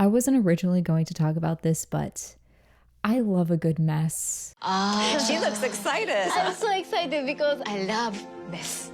I wasn't originally going to talk about this, but I love a good mess. She looks excited. I'm so excited because I love this.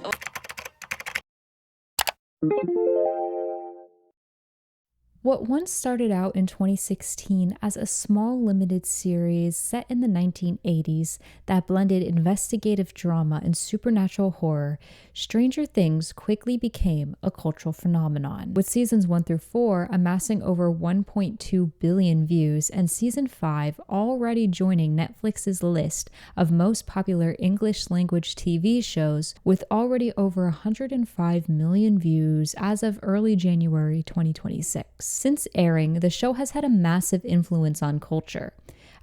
What once started out in 2016 as a small limited series set in the 1980s that blended investigative drama and supernatural horror, Stranger Things quickly became a cultural phenomenon, with seasons 1 through 4 amassing over 1.2 billion views and season 5 already joining Netflix's list of most popular English language TV shows with already over 105 million views as of early January 2026. Since airing, the show has had a massive influence on culture.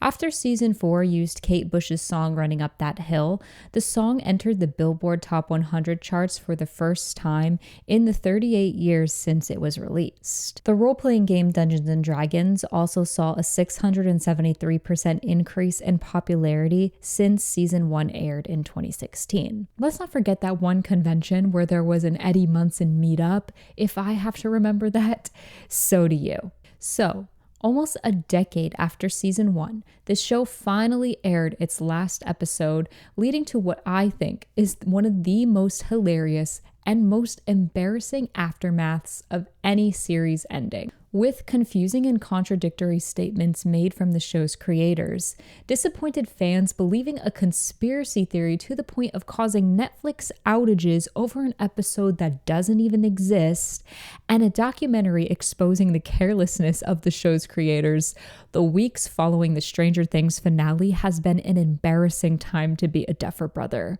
After season 4 used Kate Bush's song Running Up That Hill, the song entered the Billboard Top 100 charts for the first time in the 38 years since it was released. The role-playing game Dungeons & Dragons also saw a 673% increase in popularity since season 1 aired in 2016. Let's not forget that one convention where there was an Eddie Munson meetup. If I have to remember that, so do you. So, almost a decade after season 1, the show finally aired its last episode, leading to what I think is one of the most hilarious and most embarrassing aftermaths of any series ending. With confusing and contradictory statements made from the show's creators, disappointed fans believing a conspiracy theory to the point of causing Netflix outages over an episode that doesn't even exist, and a documentary exposing the carelessness of the show's creators, the weeks following the Stranger Things finale has been an embarrassing time to be a Duffer brother.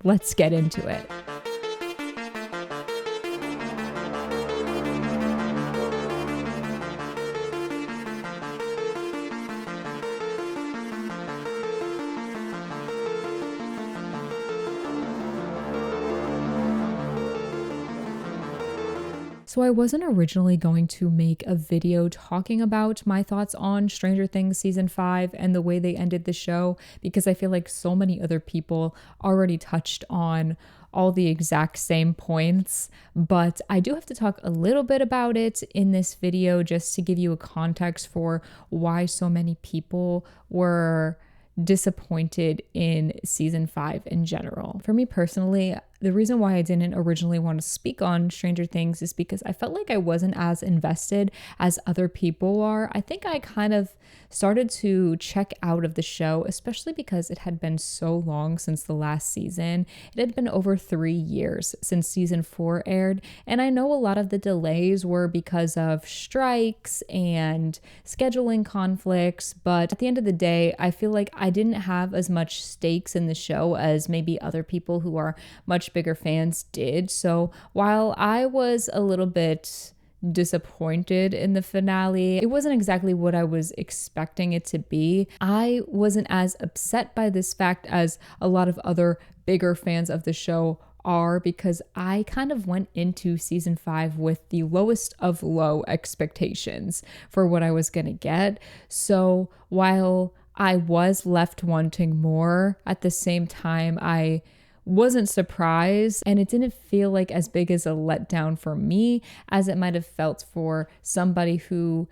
Let's get into it. So I wasn't originally going to make a video talking about my thoughts on Stranger Things season 5 and the way they ended the show, because I feel like so many other people already touched on all the exact same points, but I do have to talk a little bit about it in this video just to give you a context for why so many people were disappointed in season 5 in general. For me personally, the reason why I didn't originally want to speak on Stranger Things is because I felt like I wasn't as invested as other people are. I think I kind of started to check out of the show, especially because it had been so long since the last season. It had been over 3 years since season 4 aired, and I know a lot of the delays were because of strikes and scheduling conflicts, but at the end of the day, I feel like I didn't have as much stakes in the show as maybe other people who are much bigger fans did. So while I was a little bit disappointed in the finale, it wasn't exactly what I was expecting it to be. I wasn't as upset by this fact as a lot of other bigger fans of the show are, because I kind of went into season 5 with the lowest of low expectations for what I was gonna get. So while I was left wanting more, at the same time I wasn't surprised, and it didn't feel like as big as a letdown for me as it might have felt for somebody who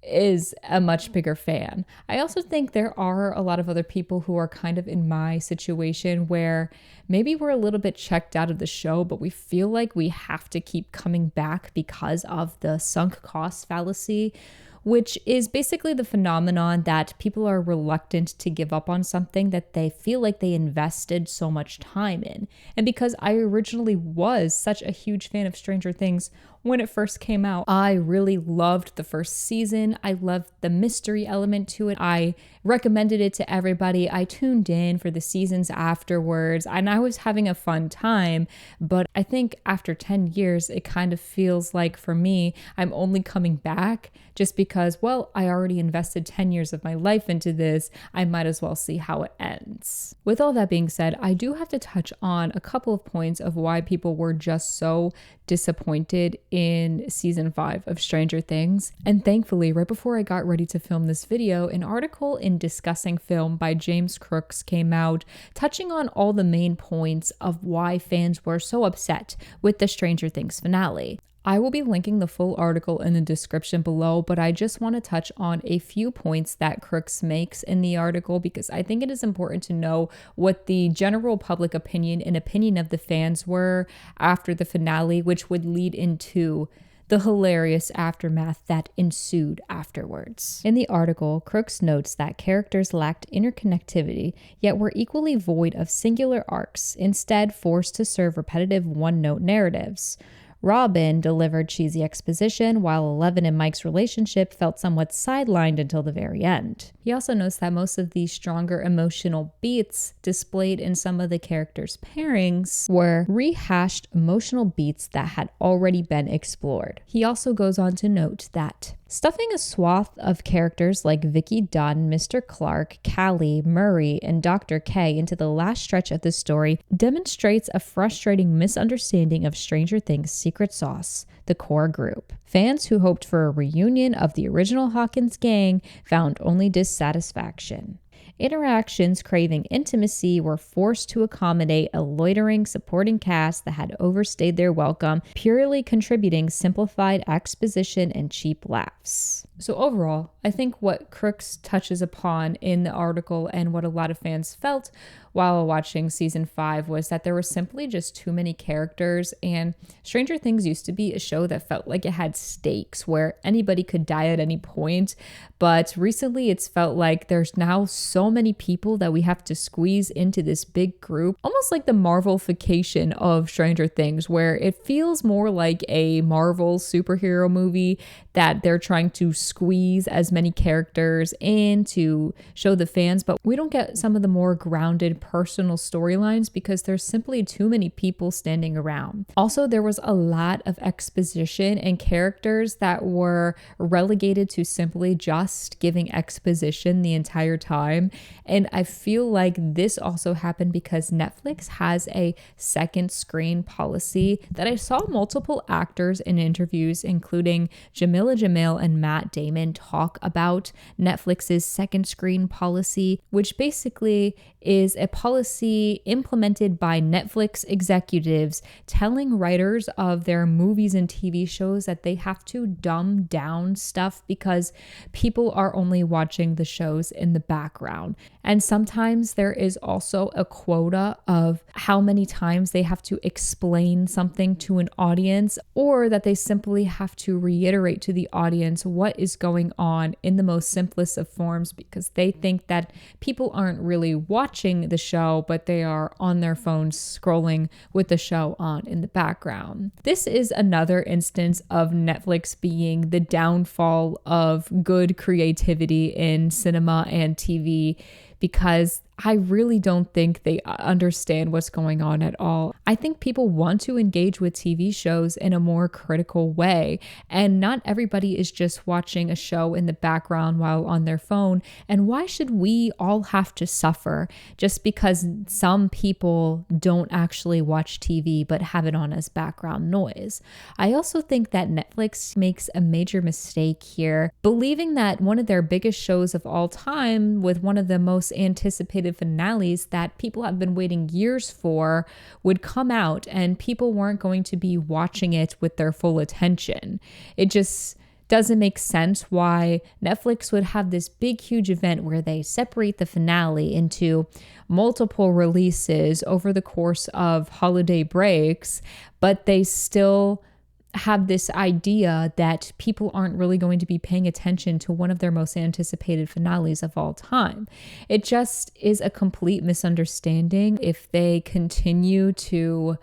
is a much bigger fan. I also think there are a lot of other people who are kind of in my situation where maybe we're a little bit checked out of the show, but we feel like we have to keep coming back because of the sunk cost fallacy, which is basically the phenomenon that people are reluctant to give up on something that they feel like they invested so much time in. And because I originally was such a huge fan of Stranger Things when it first came out, I really loved the first season. I loved the mystery element to it. I recommended it to everybody. I tuned in for the seasons afterwards, and I was having a fun time. But I think after 10 years, it kind of feels like for me, I'm only coming back just because, well, I already invested 10 years of my life into this. I might as well see how it ends. With all that being said, I do have to touch on a couple of points of why people were just so disappointed in season 5 of Stranger Things. And thankfully, right before I got ready to film this video, an article in Discussing Film by James Crooks came out, touching on all the main points of why fans were so upset with the Stranger Things finale. I will be linking the full article in the description below, but I just want to touch on a few points that Crooks makes in the article because I think it is important to know what the general public opinion and opinion of the fans were after the finale, which would lead into the hilarious aftermath that ensued afterwards. In the article, Crooks notes that characters lacked interconnectivity, yet were equally void of singular arcs, instead forced to serve repetitive one-note narratives. Robin delivered cheesy exposition, while Eleven and Mike's relationship felt somewhat sidelined until the very end. He also notes that most of the stronger emotional beats displayed in some of the characters' pairings were rehashed emotional beats that had already been explored. He also goes on to note that stuffing a swath of characters like Vicky Dunn, Mr. Clark, Callie, Murray, and Dr. K into the last stretch of the story demonstrates a frustrating misunderstanding of Stranger Things' secret sauce, the core group. Fans who hoped for a reunion of the original Hawkins gang found only dissatisfaction. Interactions craving intimacy were forced to accommodate a loitering supporting cast that had overstayed their welcome, purely contributing simplified exposition and cheap laughs. So overall, I think what Crooks touches upon in the article and what a lot of fans felt while watching season 5 was that there were simply just too many characters, and Stranger Things used to be a show that felt like it had stakes where anybody could die at any point, but recently it's felt like there's now so many people that we have to squeeze into this big group, almost like the Marvelification of Stranger Things, where it feels more like a Marvel superhero movie that they're trying to squeeze as many characters in to show the fans, but we don't get some of the more grounded personal storylines because there's simply too many people standing around. Also, there was a lot of exposition and characters that were relegated to simply just giving exposition the entire time. And I feel like this also happened because Netflix has a second screen policy that I saw multiple actors in interviews, including Jamila Jamil and Matt Damon, talk about Netflix's second screen policy, which basically is a policy implemented by Netflix executives telling writers of their movies and TV shows that they have to dumb down stuff because people are only watching the shows in the background. And sometimes there is also a quota of how many times they have to explain something to an audience, or that they simply have to reiterate to the audience what is going on in the most simplest of forms because they think that people aren't really watching the show, but they are on their phones scrolling with the show on in the background. This is another instance of Netflix being the downfall of good creativity in cinema and TV, because I really don't think they understand what's going on at all. I think people want to engage with TV shows in a more critical way, and not everybody is just watching a show in the background while on their phone. And why should we all have to suffer just because some people don't actually watch TV but have it on as background noise? I also think that Netflix makes a major mistake here, believing that one of their biggest shows of all time, with one of the most anticipated finales that people have been waiting years for, would come out and people weren't going to be watching it with their full attention. It just doesn't make sense why Netflix would have this big, huge event where they separate the finale into multiple releases over the course of holiday breaks, but they still have this idea that people aren't really going to be paying attention to one of their most anticipated finales of all time. It just is a complete misunderstanding if they continue to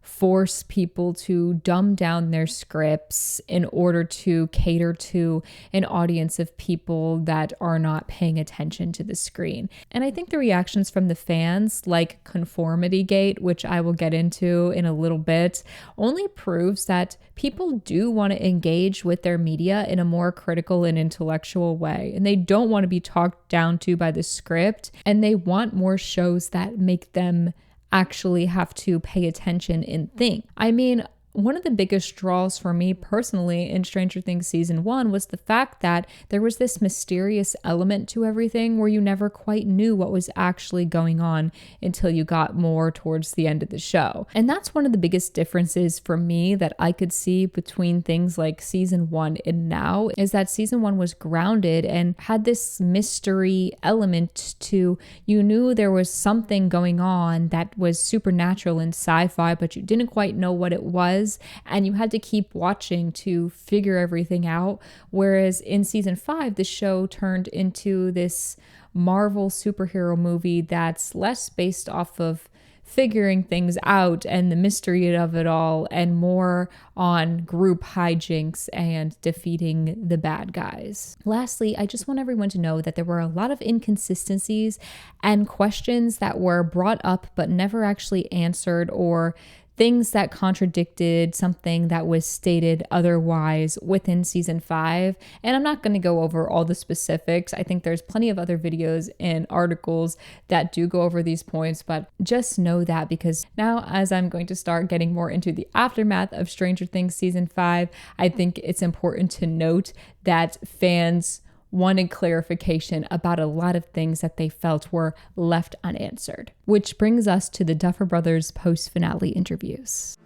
force people to dumb down their scripts in order to cater to an audience of people that are not paying attention to the screen. And I think the reactions from the fans, like conformitygate, which I will get into in a little bit, only proves that people do want to engage with their media in a more critical and intellectual way. And they don't want to be talked down to by the script, and they want more shows that make them actually have to pay attention and think. I mean, One of the biggest draws for me personally in Stranger Things season 1 was the fact that there was this mysterious element to everything where you never quite knew what was actually going on until you got more towards the end of the show. And that's one of the biggest differences for me that I could see between things like season 1 and now, is that season 1 was grounded and had this mystery element to, you knew there was something going on that was supernatural and sci-fi, but you didn't quite know what it was, and you had to keep watching to figure everything out. Whereas in season 5, the show turned into this Marvel superhero movie that's less based off of figuring things out and the mystery of it all, and more on group hijinks and defeating the bad guys. Lastly, I just want everyone to know that there were a lot of inconsistencies and questions that were brought up but never actually answered, or things that contradicted something that was stated otherwise within season 5. And I'm not going to go over all the specifics. I think there's plenty of other videos and articles that do go over these points, but just know that, because now as I'm going to start getting more into the aftermath of Stranger Things season 5, I think it's important to note that fans wanted clarification about a lot of things that they felt were left unanswered. Which brings us to the Duffer Brothers post-finale interviews.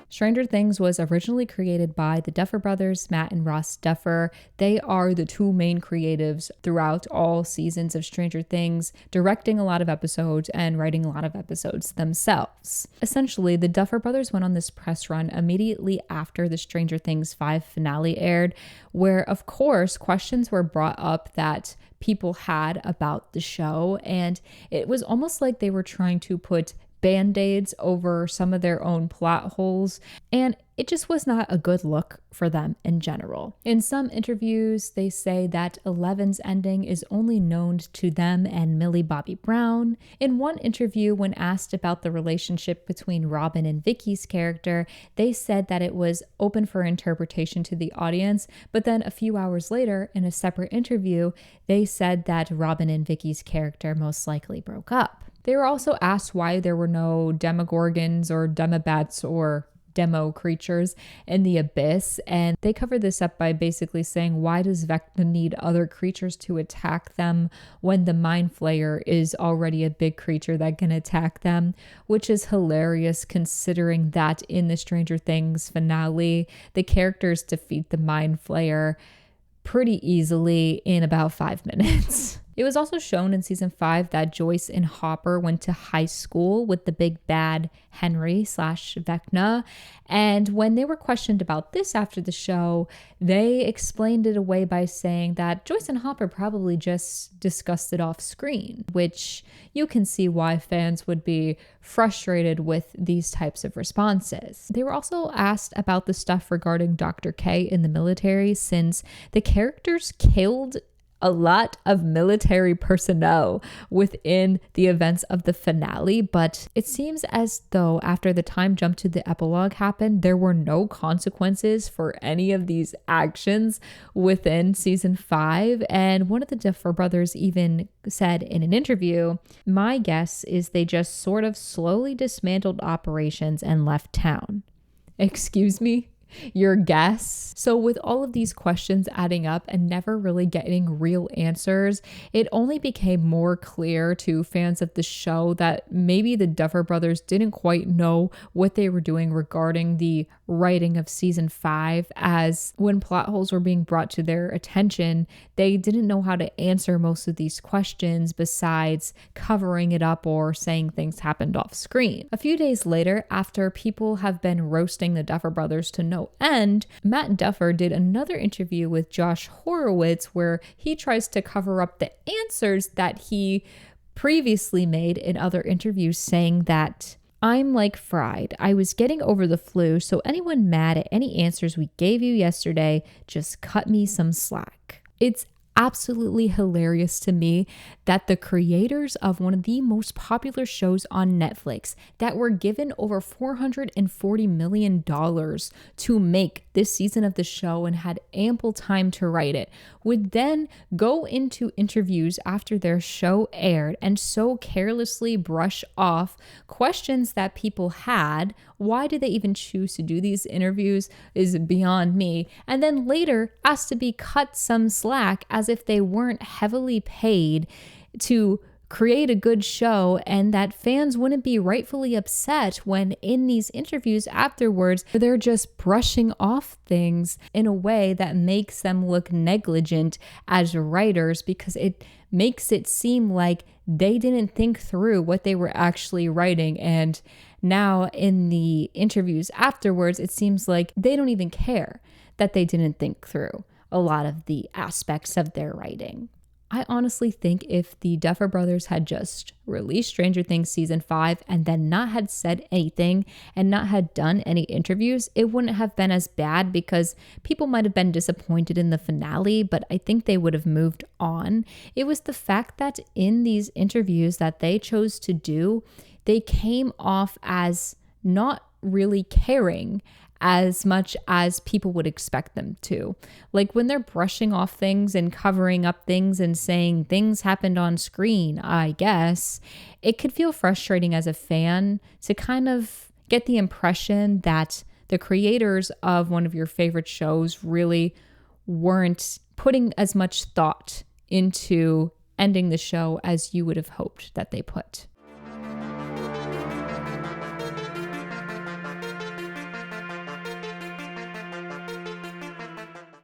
Stranger Things was originally created by the Duffer Brothers, Matt and Ross Duffer. They are the two main creatives throughout all seasons of Stranger Things, directing a lot of episodes and writing a lot of episodes themselves. Essentially, the Duffer Brothers went on this press run immediately after the Stranger Things 5 finale aired, where, of course, questions were brought up that people had about the show, and it was almost like they were trying to put band-aids over some of their own plot holes, and it just was not a good look for them in general. In some interviews, they say that 11's ending is only known to them and Millie Bobby Brown. In one interview, when asked about the relationship between Robin and Vicky's character, they said that it was open for interpretation to the audience, but then a few hours later, in a separate interview, they said that Robin and Vicky's character most likely broke up. They were also asked why there were no demogorgons or demobats or demo creatures in the abyss, and they covered this up by basically saying, why does Vecna need other creatures to attack them when the Mind Flayer is already a big creature that can attack them, which is hilarious considering that in the Stranger Things finale, the characters defeat the Mind Flayer pretty easily in about 5 minutes. It was also shown in season 5 that Joyce and Hopper went to high school with the big bad Henry / Vecna. And when they were questioned about this after the show, they explained it away by saying that Joyce and Hopper probably just discussed it off screen, which you can see why fans would be frustrated with these types of responses. They were also asked about the stuff regarding Dr. K in the military, since the characters killed a lot of military personnel within the events of the finale, but it seems as though after the time jump to the epilogue happened, there were no consequences for any of these actions within season 5. And one of the Duffer brothers even said in an interview, "My guess is they just sort of slowly dismantled operations and left town." Excuse me? Your guess? So with all of these questions adding up and never really getting real answers, it only became more clear to fans of the show that maybe the Duffer brothers didn't quite know what they were doing regarding the writing of season 5, as when plot holes were being brought to their attention, they didn't know how to answer most of these questions besides covering it up or saying things happened off screen. A few days later, after people have been roasting the Duffer brothers to no end, Matt Duffer did another interview with Josh Horowitz where he tries to cover up the answers that he previously made in other interviews, saying that, "I'm like fried. I was getting over the flu, so anyone mad at any answers we gave you yesterday, just cut me some slack." It's absolutely hilarious to me that the creators of one of the most popular shows on Netflix that were given over $440 million to make this season of the show and had ample time to write it would then go into interviews after their show aired and so carelessly brush off questions that people had. Why did they even choose to do these interviews is beyond me. And then later asked to be cut some slack as if they weren't heavily paid to create a good show, and that fans wouldn't be rightfully upset when in these interviews afterwards they're just brushing off things in a way that makes them look negligent as writers, because it makes it seem like they didn't think through what they were actually writing. And now in the interviews afterwards, it seems like they don't even care that they didn't think through a lot of the aspects of their writing. I honestly think if the Duffer Brothers had just released Stranger Things season 5 and then not had said anything and not had done any interviews, it wouldn't have been as bad, because people might have been disappointed in the finale, but I think they would have moved on. It was the fact that in these interviews that they chose to do, they came off as not really caring as much as people would expect them to. Like when they're brushing off things and covering up things and saying things happened on screen, I guess, it could feel frustrating as a fan to kind of get the impression that the creators of one of your favorite shows really weren't putting as much thought into ending the show as you would have hoped that they put.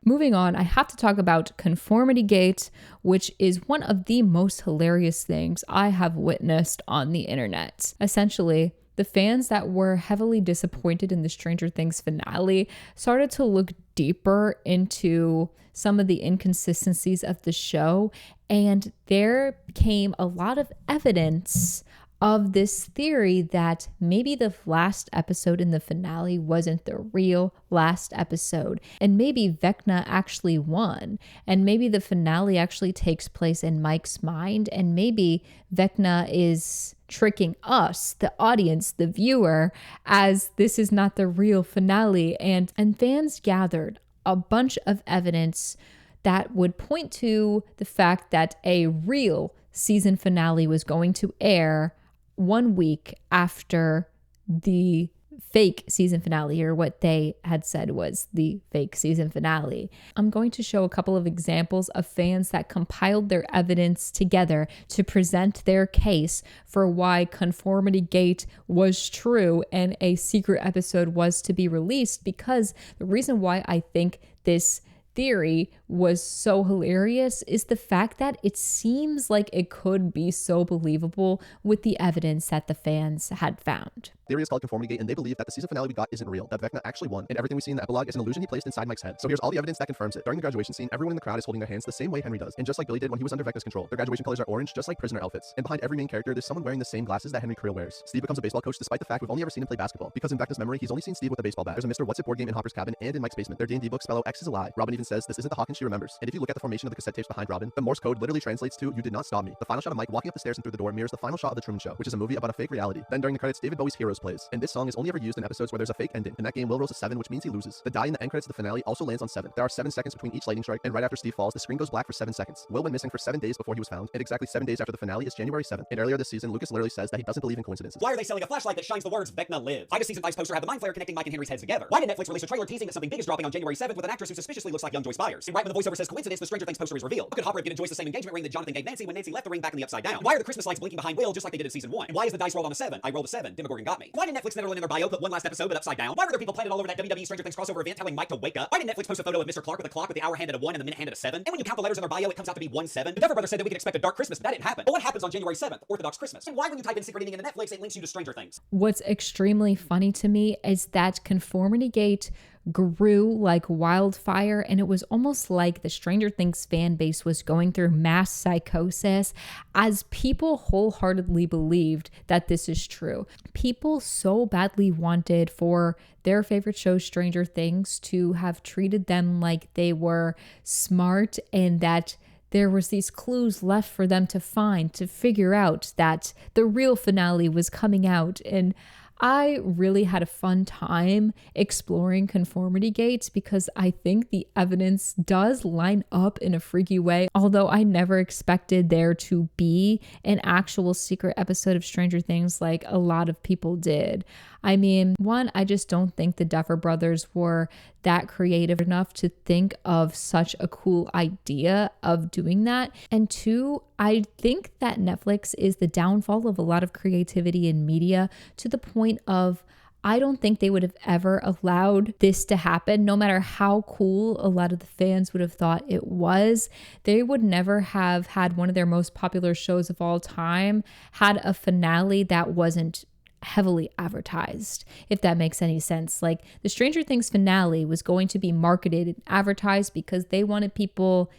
Moving on, I have to talk about conformitygate, which is one of the most hilarious things I have witnessed on the internet. Essentially, the fans that were heavily disappointed in the Stranger Things finale started to look deeper into some of the inconsistencies of the show, and there came a lot of evidence of this theory that maybe the last episode in the finale wasn't the real last episode, and maybe Vecna actually won, and maybe the finale actually takes place in Mike's mind, and maybe Vecna is tricking us, the audience, the viewer, as this is not the real finale. And fans gathered a bunch of evidence that would point to the fact that a real season finale was going to air 1 week after the fake season finale, or what they had said was the fake season finale. I'm going to show a couple of examples of fans that compiled their evidence together to present their case for why conformitygate was true and a secret episode was to be released, because the reason why I think this theory was so hilarious is the fact that it seems like it could be so believable with the evidence that the fans had found. Theory is called conformitygate, and they believe that the season finale we got isn't real, that Vecna actually won, and everything we see in the epilogue is an illusion he placed inside Mike's head. So here's all the evidence that confirms it. During the graduation scene, everyone in the crowd is holding their hands the same way Henry does, and just like Billy did when he was under Vecna's control. Their graduation colors are orange, just like prisoner outfits. And behind every main character, there's someone wearing the same glasses that Henry Creel wears. Steve becomes a baseball coach despite the fact we've only ever seen him play basketball, because in Vecna's memory, he's only seen Steve with a baseball bat. There's a Mr. What's It board game in Hopper's cabin and in Mike's basement. Their D&D books spell out X is a lie. Robin even says this isn't the Hawkins she remembers. And if you look at the formation of the cassette tapes behind Robin, the Morse code literally translates to "You did not stop me." The final shot of Mike walking up the stairs and through the door mirrors the final shot of The Truman Show, which is a movie about a fake reality. Then during the credits, David Bowie's Heroes plays, and this song is only ever used in episodes where there's a fake ending. In that game, Will rolls a 7, which means he loses. The die in the end credits of the finale also lands on 7. There are 7 seconds between each lightning strike, and right after Steve falls, the screen goes black for 7 seconds. Will went missing for 7 days before he was found, and exactly 7 days after the finale is January 7th. And earlier this season, Lucas literally says that he doesn't believe in coincidences. Why are they selling a flashlight that shines the words "Vecna lives"? Why does season 5's poster have the mind flare connecting Mike and Henry's heads together? Why did Netflix release a trailer teasing that something big is dropping on January 7th with an actress who suspiciously looks like young Joyce Byers? And right when the voiceover says coincidence, the Stranger Things poster is revealed. How could Hopper have given Joyce the same engagement ring that Jonathan gave Nancy when Nancy left the ring back in the upside down? Why are the Christmas lights blinking behind Will just like they did in season 1? And why is the dice rolled on a 7? I rolled a 7. Demogorgon got me. Why did Netflix Netherland in their bio put one last episode but upside down? Why were there people planted all over that WWE Stranger Things crossover event telling Mike to wake up? Why did Netflix post a photo of Mr. Clark with a clock with the hour hand at a 1 and the minute hand at a 7? And when you count the letters in their bio, it comes out to be 1-7. The Duffer Brothers said that we could expect a dark Christmas, but that didn't happen. But what happens on January 7th, Orthodox Christmas? And why when you type in secret ending into Netflix, it links you to Stranger Things? What's extremely funny to me is that conformitygate grew like wildfire, and it was almost like the Stranger Things fan base was going through mass psychosis as people wholeheartedly believed that this is true. People so badly wanted for their favorite show, Stranger Things, to have treated them like they were smart and that there was these clues left for them to find, to figure out that the real finale was coming out. And I really had a fun time exploring conformitygate because I think the evidence does line up in a freaky way, although I never expected there to be an actual secret episode of Stranger Things like a lot of people did. I mean, one, I just don't think the Duffer Brothers were that creative enough to think of such a cool idea of doing that. And two, I think that Netflix is the downfall of a lot of creativity in media to the point of I don't think they would have ever allowed this to happen, no matter how cool a lot of the fans would have thought it was. They would never have had one of their most popular shows of all time had a finale that wasn't heavily advertised, if that makes any sense. Like the Stranger Things finale was going to be marketed and advertised because they wanted people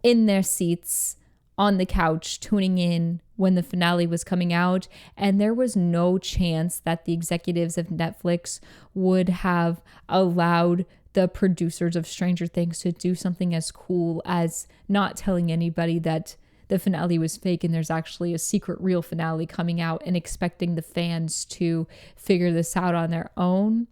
in their seats on the couch tuning in when the finale was coming out, and there was no chance that the executives of Netflix would have allowed the producers of Stranger Things to do something as cool as not telling anybody that the finale was fake and there's actually a secret real finale coming out and expecting the fans to figure this out on their own.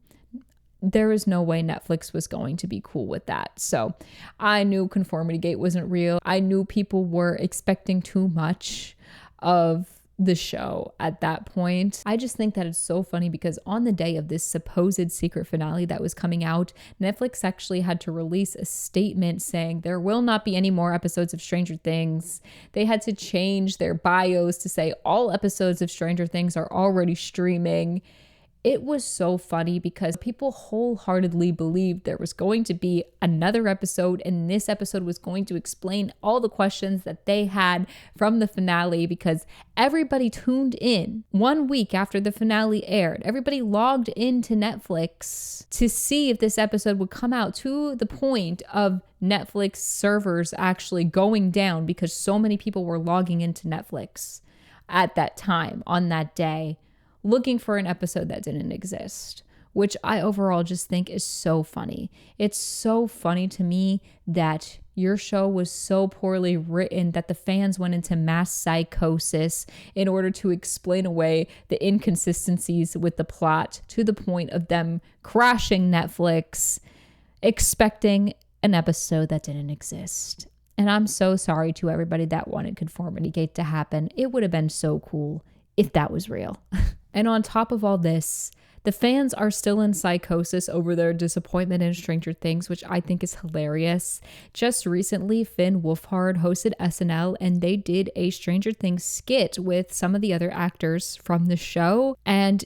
There is no way Netflix was going to be cool with that. So I knew conformitygate wasn't real. I knew people were expecting too much of the show at that point. I just think that it's so funny because on the day of this supposed secret finale that was coming out, Netflix actually had to release a statement saying there will not be any more episodes of Stranger Things. They had to change their bios to say all episodes of Stranger Things are already streaming. It was so funny because people wholeheartedly believed there was going to be another episode, and this episode was going to explain all the questions that they had from the finale, because everybody tuned in 1 week after the finale aired. Everybody logged into Netflix to see if this episode would come out, to the point of Netflix servers actually going down because so many people were logging into Netflix at that time on that day, looking for an episode that didn't exist, which I overall just think is so funny. It's so funny to me that your show was so poorly written that the fans went into mass psychosis in order to explain away the inconsistencies with the plot, to the point of them crashing Netflix, expecting an episode that didn't exist. And I'm so sorry to everybody that wanted conformitygate to happen. It would have been so cool if that was real. And on top of all this, the fans are still in psychosis over their disappointment in Stranger Things, which I think is hilarious. Just recently, Finn Wolfhard hosted SNL, and they did a Stranger Things skit with some of the other actors from the show. And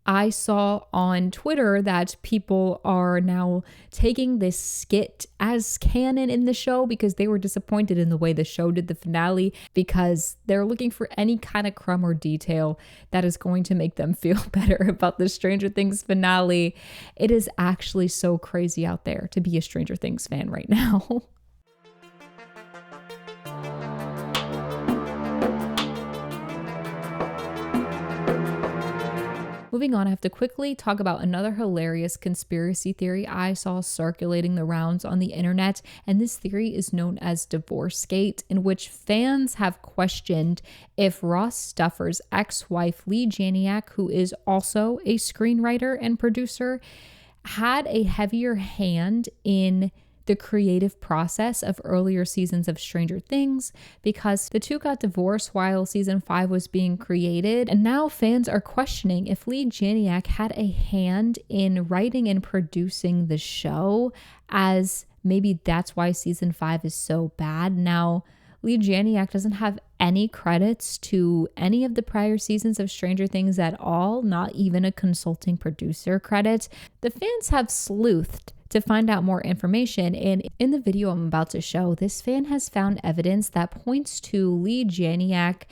I saw on Twitter that people are now taking this skit as canon in the show because they were disappointed in the way the show did the finale, because they're looking for any kind of crumb or detail that is going to make them feel better about the Stranger Things finale. It is actually so crazy out there to be a Stranger Things fan right now. Moving on, I have to quickly talk about another hilarious conspiracy theory I saw circulating the rounds on the internet, and this theory is known as Divorcegate, in which fans have questioned if Ross Duffer's ex-wife Lee Janiak, who is also a screenwriter and producer, had a heavier hand in the creative process of earlier seasons of Stranger Things, because the two got divorced while season 5 was being created. And now fans are questioning if Lee Janiak had a hand in writing and producing the show, as maybe that's why season 5 is so bad. Now, Lee Janiak doesn't have any credits to any of the prior seasons of Stranger Things at all, not even a consulting producer credit. The fans have sleuthed to find out more information, and in the video I'm about to show, this fan has found evidence that points to Lee Janiak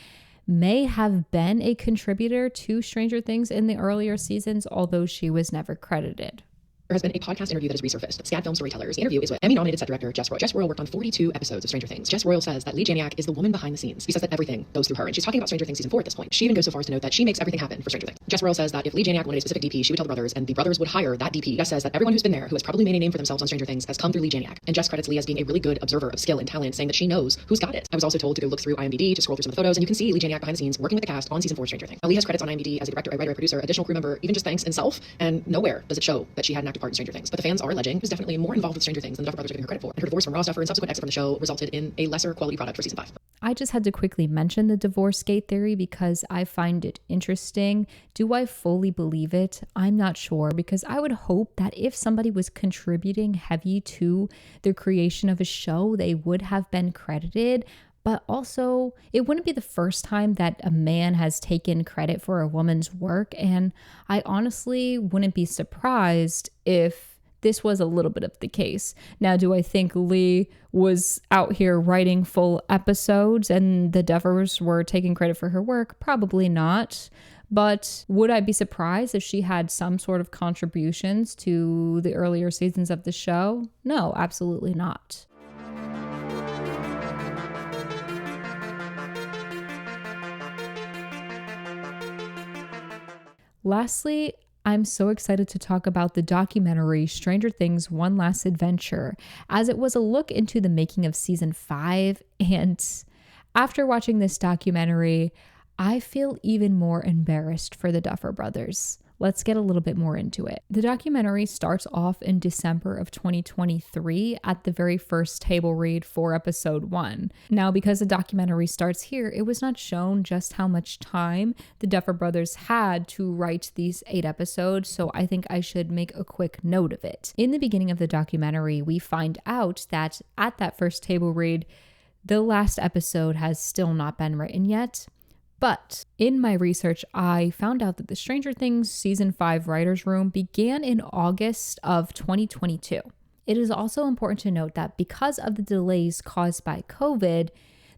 may have been a contributor to Stranger Things in the earlier seasons, although she was never credited. There has been a podcast interview that has resurfaced. Scad Film Storytellers. The interview is with Emmy-nominated set director Jess Royal. Jess Royal worked on 42 episodes of Stranger Things. Jess Royal says that Lee Janiak is the woman behind the scenes. He says that everything goes through her, and she's talking about Stranger Things season 4 at this point. She even goes so far as to note that she makes everything happen for Stranger Things. Jess Royal says that if Lee Janiak wanted a specific DP, she would tell the brothers, and the brothers would hire that DP. Jess says that everyone who's been there, who has probably made a name for themselves on Stranger Things, has come through Lee Janiak. And Jess credits Lee as being a really good observer of skill and talent, saying that she knows who's got it. I was also told to go look through IMDb to scroll through some of the photos, and you can see Lee Janiak behind the scenes working with the cast on season 4 of Stranger Things. Now, Lee has credits on IMDb as a director, a writer, a producer, additional crew member, even just thanks and self, and nowhere does it show that she had an active part in Stranger Things. But the fans are alleging who's definitely more involved with Stranger Things than the Duffer Brothers are giving her credit for. And her divorce from Ross Duffer and subsequent exit from the show resulted in a lesser quality product for season 5. I just had to quickly mention the divorce gate theory because I find it interesting. Do I fully believe it? I'm not sure, because I would hope that if somebody was contributing heavy to the creation of a show, they would have been credited. But also, it wouldn't be the first time that a man has taken credit for a woman's work. And I honestly wouldn't be surprised if this was a little bit of the case. Now, do I think Lee was out here writing full episodes and the Duffers were taking credit for her work? Probably not. But would I be surprised if she had some sort of contributions to the earlier seasons of the show? No, absolutely not. Lastly, I'm so excited to talk about the documentary Stranger Things One Last Adventure, as it was a look into the making of season 5. And after watching this documentary, I feel even more embarrassed for the Duffer Brothers. Let's get a little bit more into it. The documentary starts off in December of 2023 at the very first table read for episode 1. Now, because the documentary starts here, it was not shown just how much time the Duffer Brothers had to write these 8 episodes, so I think I should make a quick note of it. In the beginning of the documentary, we find out that at that first table read, the last episode has still not been written yet. But in my research, I found out that the Stranger Things Season 5 Writers' Room began in August of 2022. It is also important to note that because of the delays caused by COVID,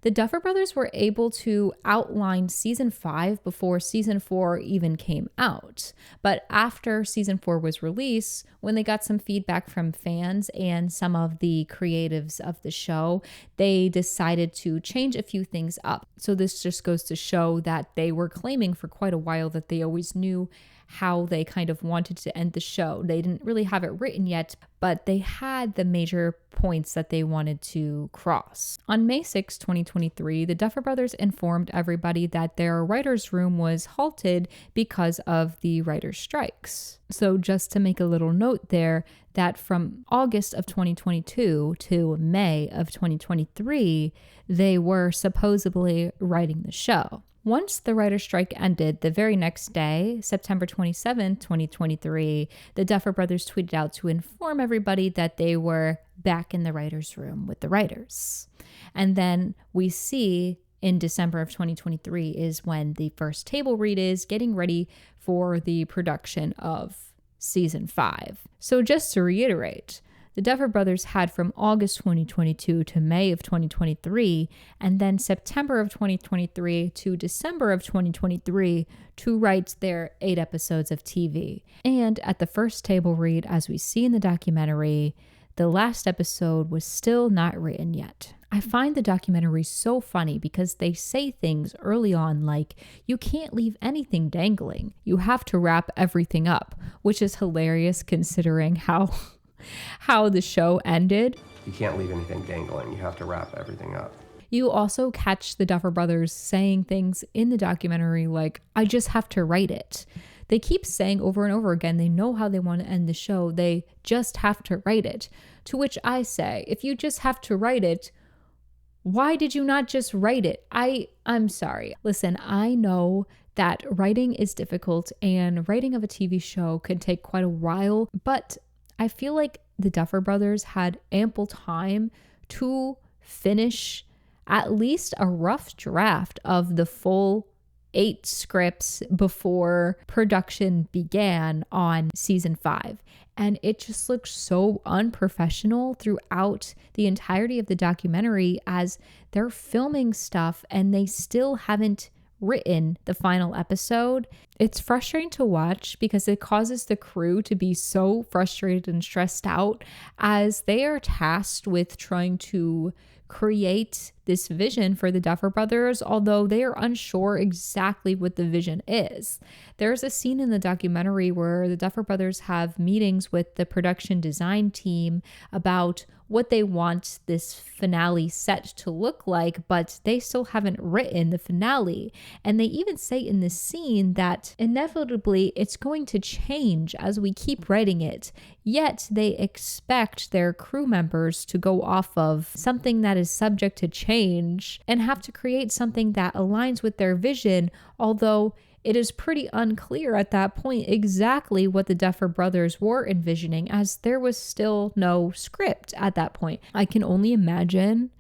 the Duffer Brothers were able to outline Season 5 before Season 4 even came out. But after Season 4 was released, when they got some feedback from fans and some of the creatives of the show, they decided to change a few things up. So this just goes to show that they were claiming for quite a while that they always knew how they kind of wanted to end the show. They didn't really have it written yet, but they had the major points that they wanted to cross. On May 6, 2023, the Duffer Brothers informed everybody that their writer's room was halted because of the writer's strikes. So just to make a little note there, that from August of 2022 to May of 2023, they were supposedly writing the show. Once the writer's strike ended, the very next day, September 27, 2023, the Duffer Brothers tweeted out to inform everybody that they were back in the writer's room with the writers. And then we see in December of 2023 is when the first table read is getting ready for the production of season 5. So just to reiterate, the Duffer Brothers had from August 2022 to May of 2023, and then September of 2023 to December of 2023 to write their 8 episodes of TV. And at the first table read, as we see in the documentary, the last episode was still not written yet. I find the documentary so funny because they say things early on like, you can't leave anything dangling. You have to wrap everything up, which is hilarious considering how the show ended. You can't leave anything dangling. You have to wrap everything up. You also catch the Duffer Brothers saying things in the documentary like, I just have to write it. They keep saying over and over again, they know how they want to end the show. They just have to write it. To which I say, if you just have to write it, why did you not just write it? I'm sorry. Listen, I know that writing is difficult and writing of a TV show can take quite a while, but I feel like the Duffer Brothers had ample time to finish at least a rough draft of the full 8 scripts before production began on season 5. And it just looks so unprofessional throughout the entirety of the documentary as they're filming stuff and they still haven't written the final episode. It's frustrating to watch because it causes the crew to be so frustrated and stressed out as they are tasked with trying to create this vision for the Duffer Brothers, although they are unsure exactly what the vision is. There's a scene in the documentary where the Duffer Brothers have meetings with the production design team about what they want this finale set to look like, but they still haven't written the finale. And they even say in this scene that inevitably it's going to change as we keep writing it. Yet they expect their crew members to go off of something that is subject to change and have to create something that aligns with their vision, although it is pretty unclear at that point exactly what the Duffer Brothers were envisioning, as there was still no script at that point. I can only imagine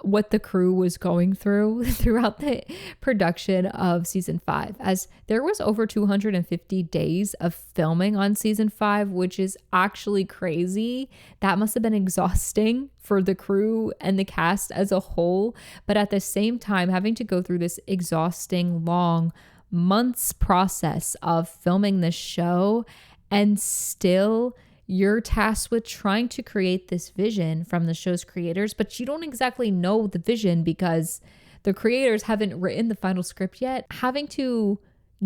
what the crew was going through throughout the production of season 5, as there was over 250 days of filming on season 5, which is actually crazy. That must have been exhausting for the crew and the cast as a whole, but at the same time having to go through this exhausting long months process of filming this show, and still you're tasked with trying to create this vision from the show's creators, but you don't exactly know the vision because the creators haven't written the final script yet. Having to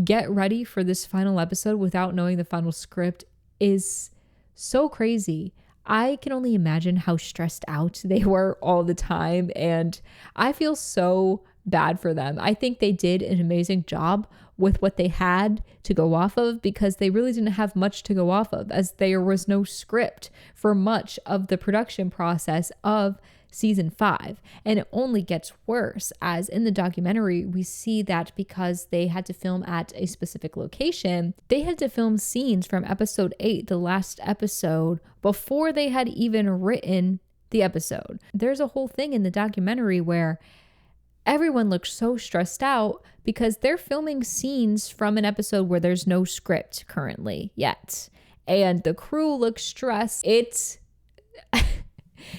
get ready for this final episode without knowing the final script is so crazy. I can only imagine how stressed out they were all the time, and I feel so bad for them. I think they did an amazing job with what they had to go off of, because they really didn't have much to go off of, as there was no script for much of the production process of season 5. And it only gets worse, as in the documentary we see that because they had to film at a specific location, they had to film scenes from episode 8, the last episode, before they had even written the episode. There's a whole thing in the documentary where everyone looks so stressed out because they're filming scenes from an episode where there's no script currently yet. And the crew looks stressed. It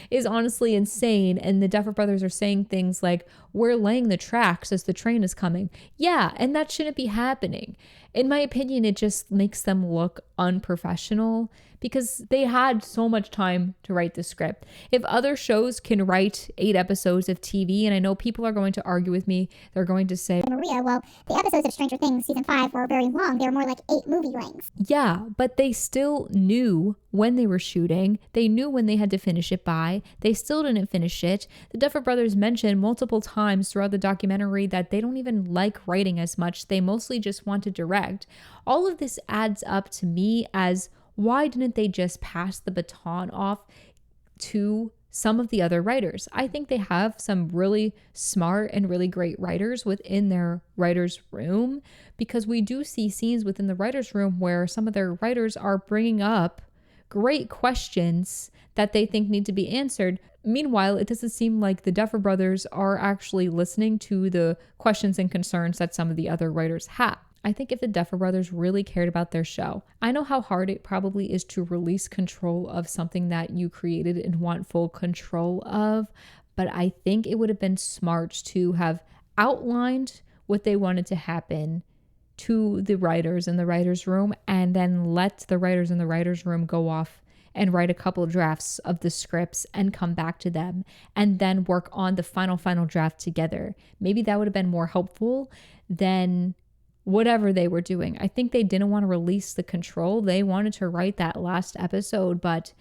is honestly insane. And the Duffer Brothers are saying things like, we're laying the tracks as the train is coming. Yeah, and that shouldn't be happening. In my opinion, it just makes them look unprofessional because they had so much time to write the script. If other shows can write 8 episodes of TV, and I know people are going to argue with me, they're going to say, Maria, well, the episodes of Stranger Things season 5 were very long. They were more like 8 movie lengths. yeah, but they still knew when they were shooting. They knew when they had to finish it by. They still didn't finish it. The Duffer Brothers mentioned multiple times throughout the documentary that they don't even like writing as much. They mostly just want to direct. All of this adds up to me as, why didn't they just pass the baton off to some of the other writers? I think they have some really smart and really great writers within their writers' room, because we do see scenes within the writers' room where some of their writers are bringing up great questions that they think need to be answered. Meanwhile, it doesn't seem like the Duffer Brothers are actually listening to the questions and concerns that some of the other writers have. I think if the Duffer Brothers really cared about their show, I know how hard it probably is to release control of something that you created and want full control of, but I think it would have been smart to have outlined what they wanted to happen to the writers in the writers' room, and then let the writers in the writers' room go off and write a couple of drafts of the scripts and come back to them, and then work on the final draft together. Maybe that would have been more helpful than whatever they were doing. I think they didn't want to release the control. They wanted to write that last episode, but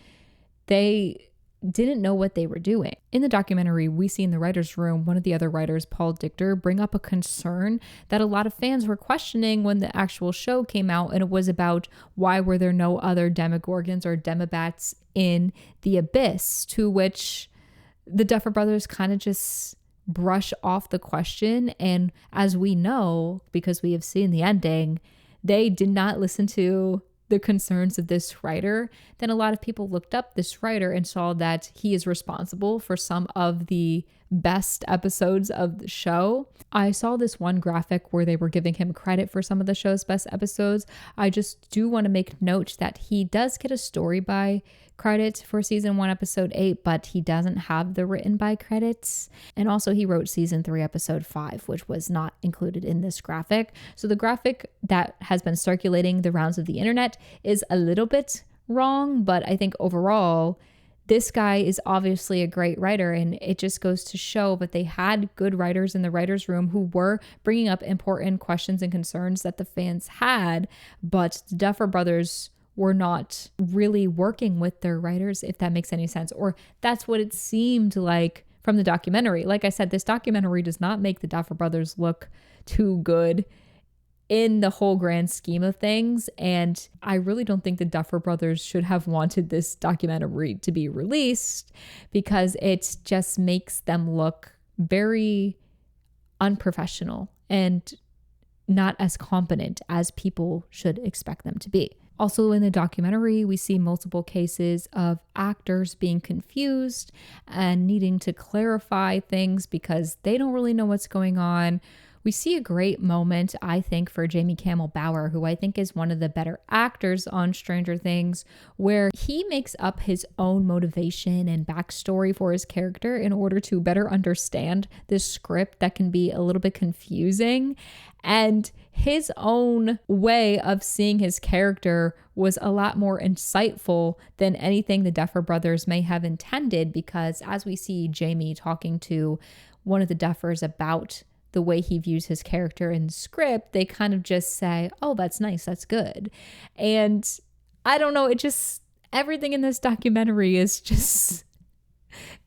they didn't know what they were doing. In the documentary, we see in the writer's room, one of the other writers, Paul Dichter, bring up a concern that a lot of fans were questioning when the actual show came out, and it was about why were there no other Demogorgons or Demobats in the abyss, to which the Duffer Brothers kind of just brush off the question. And as we know, because we have seen the ending, they did not listen to the concerns of this writer. Then a lot of people looked up this writer and saw that he is responsible for some of the best episodes of the show. I saw this one graphic where they were giving him credit for some of the show's best episodes. I just do want to make note that he does get a story by credit for season 1 episode 8, but he doesn't have the written by credits. And also he wrote season 3 episode 5, which was not included in this graphic. So the graphic that has been circulating the rounds of the internet is a little bit wrong, but I think overall this guy is obviously a great writer, and it just goes to show that they had good writers in the writer's room who were bringing up important questions and concerns that the fans had, but the Duffer Brothers were not really working with their writers, if that makes any sense, or that's what it seemed like from the documentary. Like I said, this documentary does not make the Duffer Brothers look too good in the whole grand scheme of things. And I really don't think the Duffer Brothers should have wanted this documentary to be released, because it just makes them look very unprofessional and not as competent as people should expect them to be. Also in the documentary, we see multiple cases of actors being confused and needing to clarify things because they don't really know what's going on. We see a great moment, I think, for Jamie Campbell Bower, who I think is one of the better actors on Stranger Things, where he makes up his own motivation and backstory for his character in order to better understand this script that can be a little bit confusing. And his own way of seeing his character was a lot more insightful than anything the Duffer Brothers may have intended, because as we see Jamie talking to one of the Duffers about the way he views his character in the script, they kind of just say, oh, that's nice, that's good. And I don't know, it just, everything in this documentary is just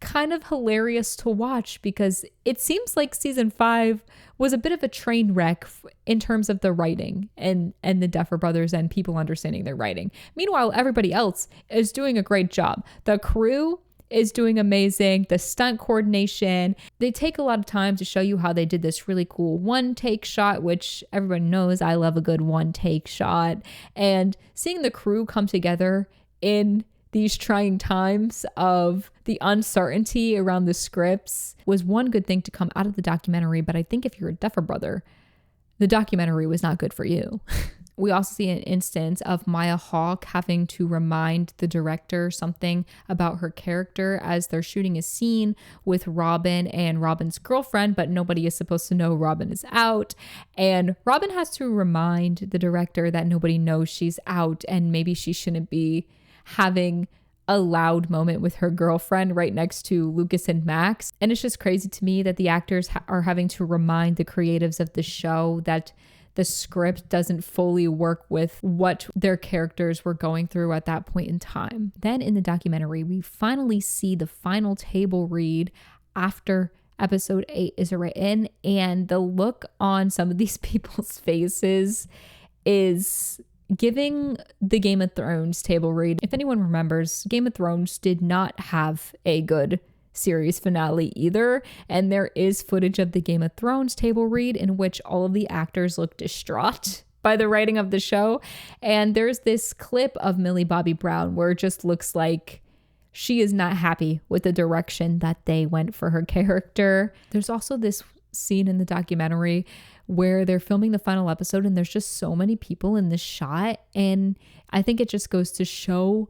kind of hilarious to watch, because it seems like season 5 was a bit of a train wreck in terms of the writing and the Duffer Brothers and people understanding their writing. Meanwhile, everybody else is doing a great job. The crew is doing amazing. The stunt coordination, they take a lot of time to show you how they did this really cool one take shot, which everyone knows I love a good one take shot. And seeing the crew come together in these trying times of the uncertainty around the scripts was one good thing to come out of the documentary. But I think if you're a Duffer Brother, the documentary was not good for you. We also see an instance of Maya Hawke having to remind the director something about her character as they're shooting a scene with Robin and Robin's girlfriend, but nobody is supposed to know Robin is out. And Robin has to remind the director that nobody knows she's out, and maybe she shouldn't be having a loud moment with her girlfriend right next to Lucas and Max. And it's just crazy to me that the actors are having to remind the creatives of the show that the script doesn't fully work with what their characters were going through at that point in time. Then in the documentary, we finally see the final table read after episode 8 is written, and the look on some of these people's faces is giving the Game of Thrones table read. If anyone remembers, Game of Thrones did not have a good series finale either, and there is footage of the Game of Thrones table read in which all of the actors look distraught by the writing of the show. And there's this clip of Millie Bobby Brown where it just looks like she is not happy with the direction that they went for her character. There's also this scene in the documentary where they're filming the final episode and there's just so many people in this shot, and I think it just goes to show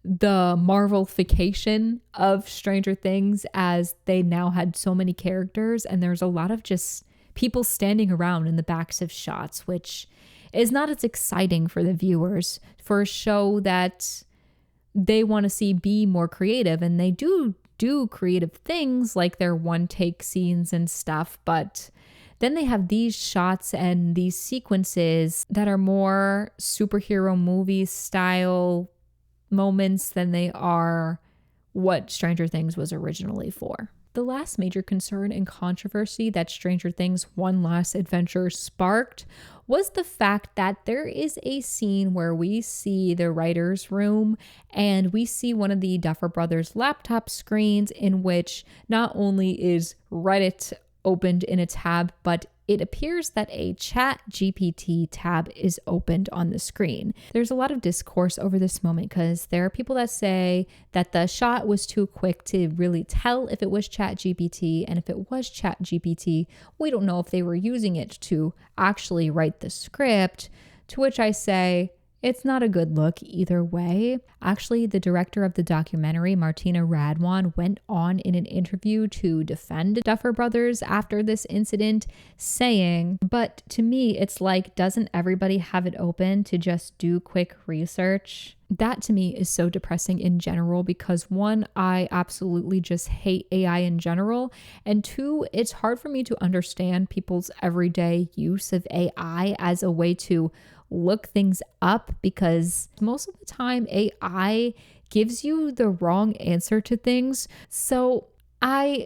the Marvelification of Stranger Things, as they now had so many characters and there's a lot of just people standing around in the backs of shots, which is not as exciting for the viewers for a show that they want to see be more creative. And they do creative things like their one take scenes and stuff, but then they have these shots and these sequences that are more superhero movie style moments than they are what Stranger Things was originally for. The last major concern and controversy that Stranger Things One Last Adventure sparked was the fact that there is a scene where we see the writer's room and we see one of the Duffer Brothers' laptop screens in which not only is Reddit opened in a tab, but it appears that a Chat GPT tab is opened on the screen. There's a lot of discourse over this moment because there are people that say that the shot was too quick to really tell if it was Chat GPT, and if it was Chat GPT, we don't know if they were using it to actually write the script, to which I say, it's not a good look either way. Actually, the director of the documentary, Martina Radwan, went on in an interview to defend Duffer Brothers after this incident, saying, but to me, it's like, doesn't everybody have it open to just do quick research? That to me is so depressing in general because one, I absolutely just hate AI in general. And two, it's hard for me to understand people's everyday use of AI as a way to look things up, because most of the time AI gives you the wrong answer to things. So I'm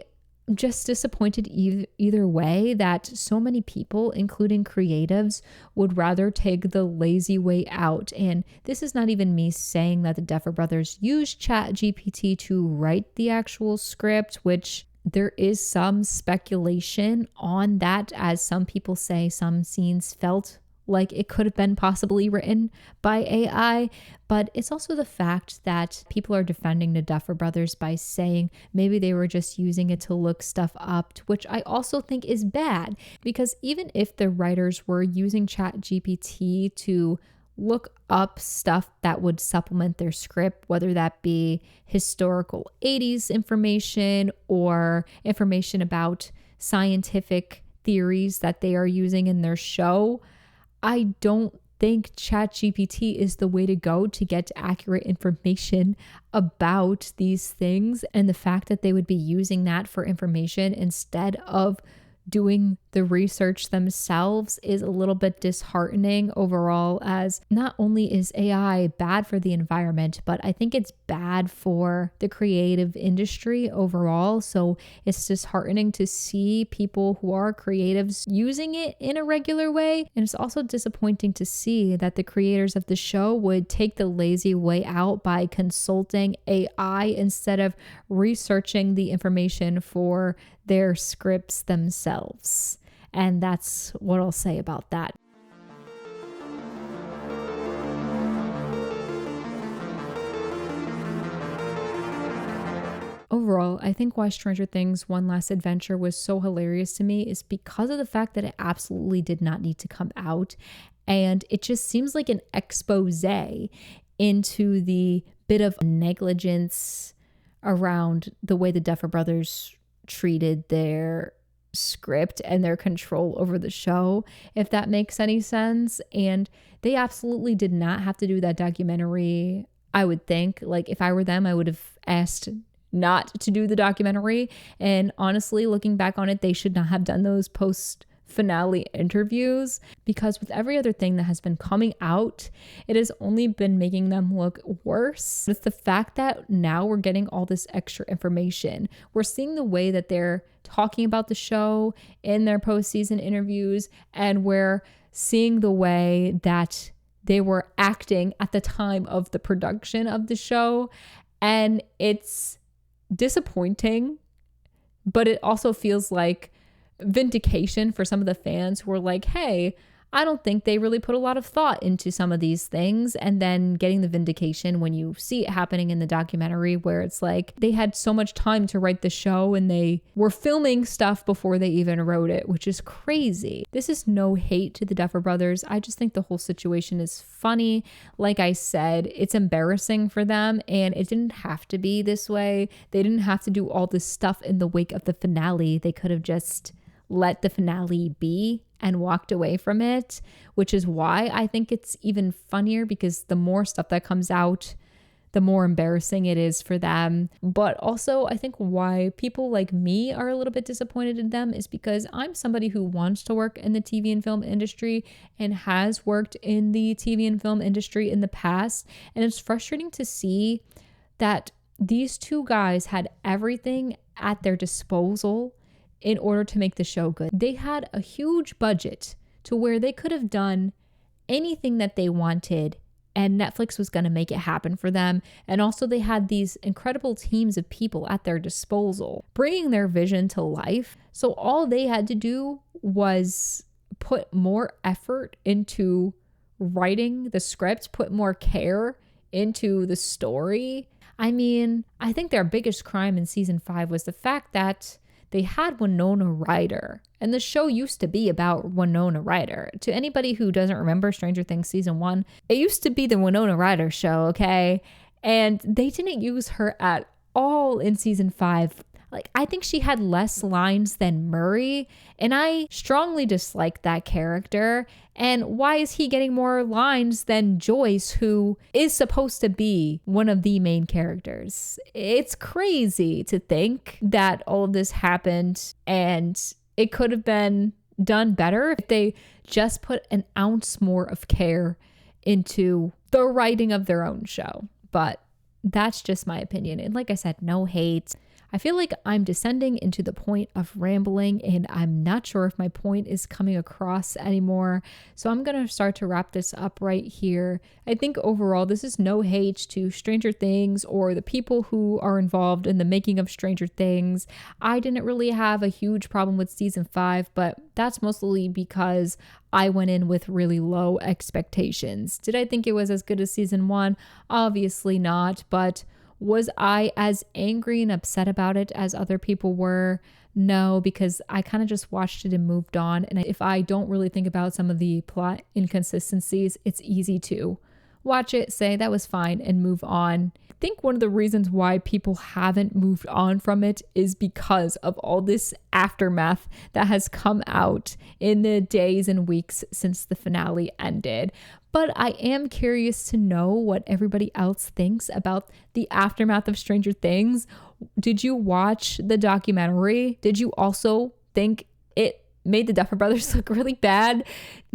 just disappointed either way that so many people, including creatives, would rather take the lazy way out. And this is not even me saying that the Duffer Brothers used Chat GPT to write the actual script, which there is some speculation on that, as some people say some scenes felt like it could have been possibly written by AI, but it's also the fact that people are defending the Duffer Brothers by saying maybe they were just using it to look stuff up, which I also think is bad, because even if the writers were using ChatGPT to look up stuff that would supplement their script, whether that be historical 80s information or information about scientific theories that they are using in their show, I don't think ChatGPT is the way to go to get accurate information about these things. And the fact that they would be using that for information instead of doing the research themselves is a little bit disheartening overall, as not only is AI bad for the environment, but I think it's bad for the creative industry overall. So it's disheartening to see people who are creatives using it in a regular way. And it's also disappointing to see that the creators of the show would take the lazy way out by consulting AI instead of researching the information for their scripts themselves. And that's what I'll say about that. Overall, I think why Stranger Things One Last Adventure was so hilarious to me is because of the fact that it absolutely did not need to come out. And it just seems like an expose into the bit of negligence around the way the Duffer Brothers treated their script and their control over the show, if that makes any sense. And they absolutely did not have to do that documentary. I would think, like, if I were them, I would have asked not to do the documentary. And honestly, looking back on it, they should not have done those post finale interviews, because with every other thing that has been coming out, it has only been making them look worse. It's the fact that now we're getting all this extra information. We're seeing the way that they're talking about the show in their postseason interviews, and we're seeing the way that they were acting at the time of the production of the show. And it's disappointing, but it also feels like vindication for some of the fans who were like, hey, I don't think they really put a lot of thought into some of these things. And then getting the vindication when you see it happening in the documentary, where it's like they had so much time to write the show and they were filming stuff before they even wrote it, which is crazy. This is no hate to the Duffer Brothers. I just think the whole situation is funny. Like I said, it's embarrassing for them, and it didn't have to be this way. They didn't have to do all this stuff in the wake of the finale. They could have just let the finale be and walked away from it, which is why I think it's even funnier, because the more stuff that comes out, the more embarrassing it is for them. But also, I think why people like me are a little bit disappointed in them is because I'm somebody who wants to work in the TV and film industry and has worked in the TV and film industry in the past. And it's frustrating to see that these two guys had everything at their disposal in order to make the show good. They had a huge budget to where they could have done anything that they wanted and Netflix was going to make it happen for them. And also they had these incredible teams of people at their disposal, bringing their vision to life. So all they had to do was put more effort into writing the script, put more care into the story. I mean, I think their biggest crime in season 5 was the fact that they had Winona Ryder, and the show used to be about Winona Ryder. To anybody who doesn't remember Stranger Things season 1, it used to be the Winona Ryder show, okay? And they didn't use her at all in season 5. Like, I think she had less lines than Murray, and I strongly dislike that character. And why is he getting more lines than Joyce, who is supposed to be one of the main characters? It's crazy to think that all of this happened, and it could have been done better if they just put an ounce more of care into the writing of their own show. But that's just my opinion. And like I said, no hate. I feel like I'm descending into the point of rambling, and I'm not sure if my point is coming across anymore. So I'm going to start to wrap this up right here. I think overall, this is no hate to Stranger Things or the people who are involved in the making of Stranger Things. I didn't really have a huge problem with season 5, but that's mostly because I went in with really low expectations. Did I think it was as good as season 1? Obviously not, but was I as angry and upset about it as other people were? No, because I kind of just watched it and moved on. And if I don't really think about some of the plot inconsistencies, it's easy to watch it, say that was fine, and move on. I think one of the reasons why people haven't moved on from it is because of all this aftermath that has come out in the days and weeks since the finale ended. But I am curious to know what everybody else thinks about the aftermath of Stranger Things. Did you watch the documentary? Did you also think it made the Duffer Brothers look really bad?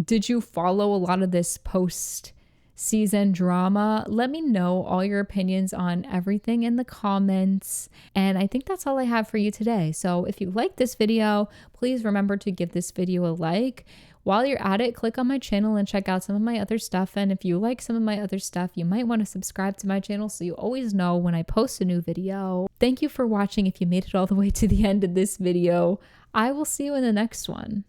Did you follow a lot of this post-season drama? Let me know all your opinions on everything in the comments. And I think that's all I have for you today. So if you like this video, please remember to give this video a like. While you're at it, click on my channel and check out some of my other stuff. And if you like some of my other stuff, you might want to subscribe to my channel so you always know when I post a new video. Thank you for watching if you made it all the way to the end of this video. I will see you in the next one.